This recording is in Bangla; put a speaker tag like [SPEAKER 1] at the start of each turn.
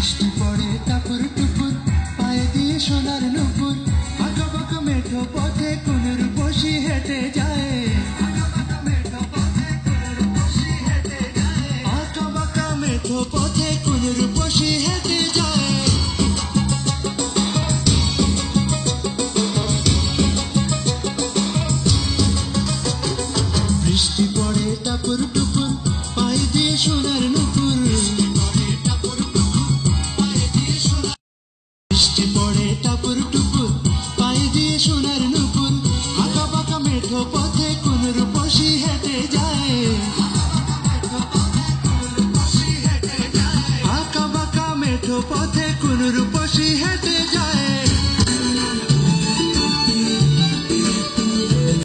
[SPEAKER 1] বৃষ্টি পড়ে টাপুর টুপুর, পায়ে দিয়ে সোনার নুপুর, আঁকা বাঁকা মেঠো পথে কোন রূপসী হেঁটে যায়। আঁকা বাঁকা মেঠো পথে কোন রূপসী হেঁটে যায়। বৃষ্টি পড়ে টাপুর টুপুর, পায়ে দিয়ে সোনার নুপুর, বৃষ্টি পড়ে টাপুর টুপুর, পায়ে দিয়ে সোনার নুপুর, আঁকা বাঁকা মেঠো পথে কোন রূপসী হেঁটে যায়। আঁকা বাঁকা মেঠো পথে কোন রূপ